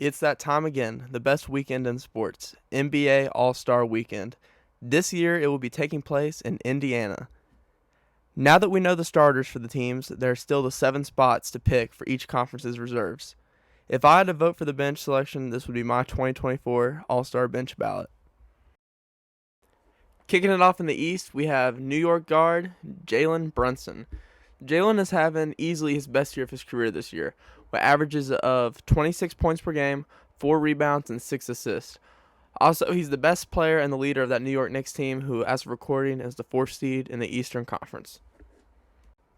It's that time again, the best weekend in sports, NBA All-Star Weekend. This year, it will be taking place in Indiana. Now that we know the starters for the teams, there are still the 7 spots to pick for each conference's reserves. If I had to vote for the bench selection, this would be my 2024 All-Star bench ballot. Kicking it off in the East, we have New York guard Jaylen Brunson. Jaylen is having easily his best year of his career this year, with averages of 26 points per game, 4 rebounds, and 6 assists. Also, he's the best player and the leader of that New York Knicks team, who, as of recording, is the 4th seed in the Eastern Conference.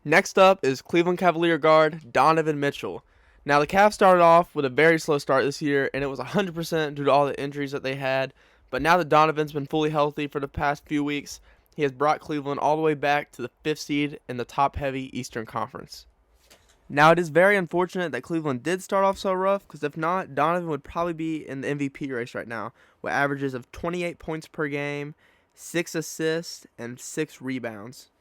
Next up is Cleveland Cavalier guard Donovan Mitchell. Now, the Cavs started off with a very slow start this year, and it was 100% due to all the injuries that they had. But now that Donovan's been fully healthy for the past few weeks, he has brought Cleveland all the way back to the 5th seed in the top-heavy Eastern Conference. Now, it is very unfortunate that Cleveland did start off so rough, because if not, Donovan would probably be in the MVP race right now, with averages of 28 points per game, 6 assists, and 6 rebounds.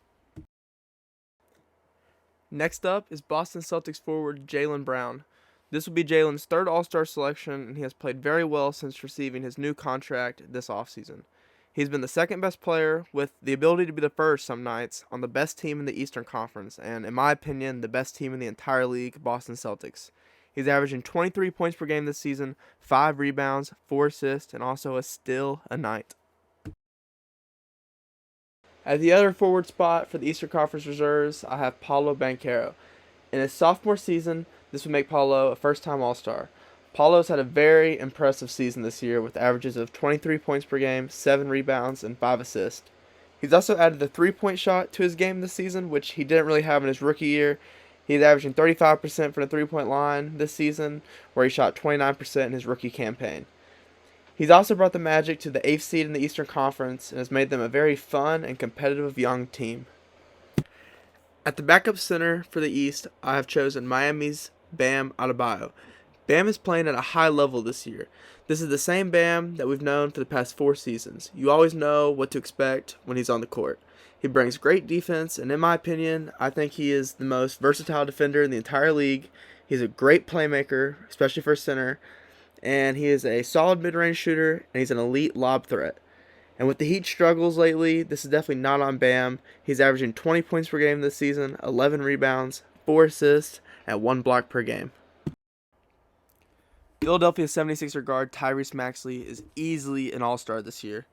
Next up is Boston Celtics forward Jaylen Brown. This will be Jaylen's 3rd All-Star selection, and he has played very well since receiving his new contract this offseason. He's been the 2nd best player, with the ability to be the 1st some nights, on the best team in the Eastern Conference, and in my opinion, the best team in the entire league, Boston Celtics. He's averaging 23 points per game this season, 5 rebounds, 4 assists, and also a steal a night. At the other forward spot for the Eastern Conference reserves, I have Paulo Banchero. In his sophomore season, this would make Paulo a first-time All-Star. Paulo's had a very impressive season this year with averages of 23 points per game, 7 rebounds, and 5 assists. He's also added the 3-point shot to his game this season, which he didn't really have in his rookie year. He's averaging 35% from the 3-point line this season, where he shot 29% in his rookie campaign. He's also brought the Magic to the 8th seed in the Eastern Conference and has made them a very fun and competitive young team. At the backup center for the East, I have chosen Miami's Bam Adebayo. Bam is playing at a high level this year. This is the same Bam that we've known for the past 4 seasons. You always know what to expect when he's on the court. He brings great defense, and in my opinion, I think he is the most versatile defender in the entire league. He's a great playmaker, especially for a center, and he is a solid mid-range shooter, and he's an elite lob threat. And with the Heat struggles lately, this is definitely not on Bam. He's averaging 20 points per game this season, 11 rebounds, 4 assists, and 1 block per game. Philadelphia 76er guard Tyrese Maxey is easily an All-Star this year.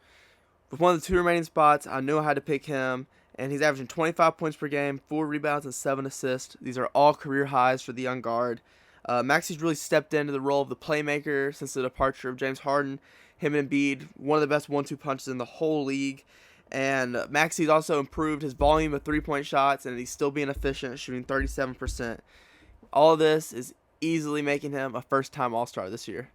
With one of the 2 remaining spots, I knew I had to pick him, and he's averaging 25 points per game, 4 rebounds, and 7 assists. These are all career highs for the young guard. Maxey's really stepped into the role of the playmaker since the departure of James Harden. Him and Embiid, one of the best 1-2 punches in the whole league. And Maxey's also improved his volume of 3-point shots, and he's still being efficient, shooting 37%. All of this is easily making him a first-time All-Star this year.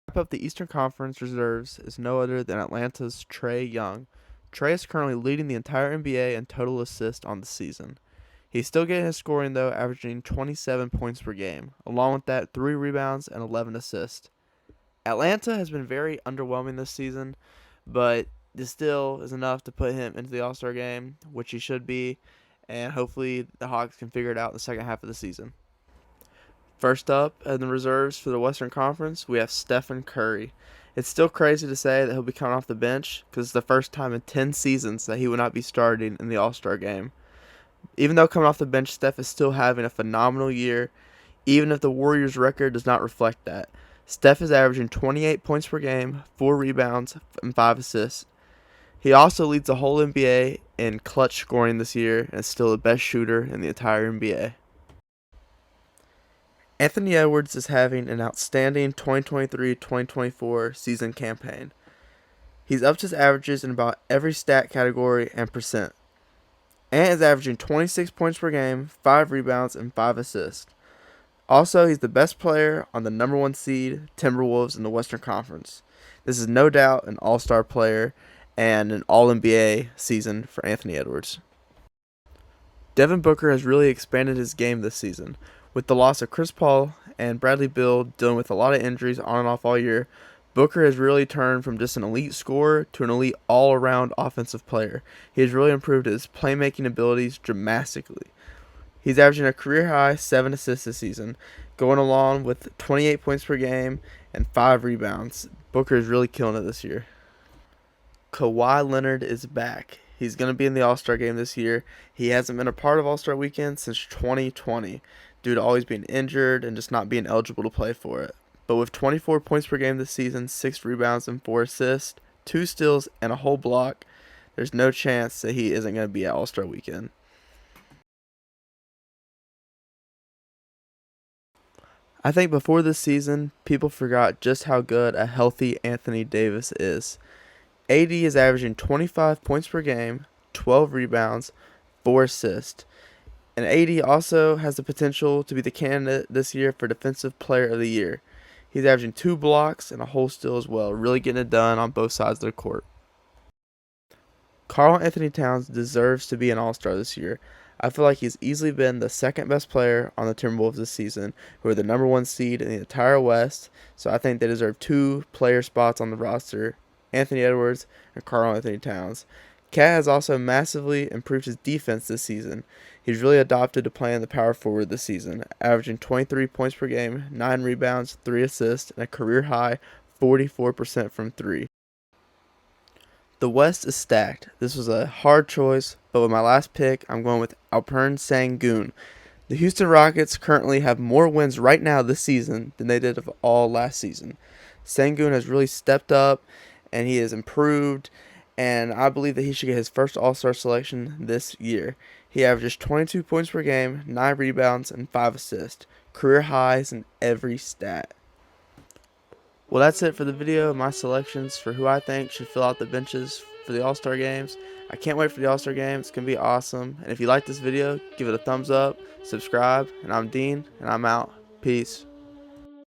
Wrap up the Eastern Conference reserves is no other than Atlanta's Trey Young. Trey is currently leading the entire NBA in total assists on the season. He's still getting his scoring, though, averaging 27 points per game. Along with that, 3 rebounds and 11 assists. Atlanta has been very underwhelming this season, but this still is enough to put him into the All-Star game, which he should be, and hopefully the Hawks can figure it out in the second half of the season. First up, in the reserves for the Western Conference, we have Stephen Curry. It's still crazy to say that he'll be coming off the bench because it's the first time in 10 seasons that he will not be starting in the All-Star game. Even though coming off the bench, Steph is still having a phenomenal year, even if the Warriors' record does not reflect that. Steph is averaging 28 points per game, 4 rebounds, and 5 assists. He also leads the whole NBA in clutch scoring this year and is still the best shooter in the entire NBA. Anthony Edwards is having an outstanding 2023-2024 season campaign. He's upped his averages in about every stat category and percent. Ant is averaging 26 points per game, 5 rebounds, and 5 assists. Also, he's the best player on the number 1 seed, Timberwolves, in the Western Conference. This is no doubt an all-star player and an all-NBA season for Anthony Edwards. Devin Booker has really expanded his game this season. With the loss of Chris Paul and Bradley Beal dealing with a lot of injuries on and off all year, Booker has really turned from just an elite scorer to an elite all-around offensive player. He has really improved his playmaking abilities dramatically. He's averaging a career-high 7 assists this season. going along with 28 points per game and 5 rebounds. Booker is really killing it this year. Kawhi Leonard is back. He's going to be in the All-Star game this year. He hasn't been a part of All-Star Weekend since 2020 due to always being injured and just not being eligible to play for it. But with 24 points per game this season, 6 rebounds and 4 assists, 2 steals, and a whole block, there's no chance that he isn't going to be at All-Star Weekend. I think before this season, people forgot just how good a healthy Anthony Davis is. AD is averaging 25 points per game, 12 rebounds, 4 assists. And AD also has the potential to be the candidate this year for Defensive Player of the Year. He's averaging 2 blocks and a whole steal as well, really getting it done on both sides of the court. Karl Anthony Towns deserves to be an All-Star this year. I feel like he's easily been the second best player on the Timberwolves this season, who are the number 1 seed in the entire West. So I think they deserve 2 player spots on the roster, Anthony Edwards and Karl Anthony Towns. Cat has also massively improved his defense this season. He's really adopted to playing the power forward this season, averaging 23 points per game, 9 rebounds, 3 assists, and a career high 44% from 3. The West is stacked. This was a hard choice, but with my last pick, I'm going with Alperisson. The Houston Rockets currently have more wins right now this season than they did of all last season. Sengun has really stepped up, and he has improved, and I believe that he should get his first All-Star selection this year. He averages 22 points per game, 9 rebounds, and 5 assists. Career highs in every stat. Well, that's it for the video. My selections for who I think should fill out the benches for the All-Star games. I can't wait for the All-Star game. It's going to be awesome. And if you like this video, give it a thumbs up, subscribe. And I'm Dean, and I'm out. Peace.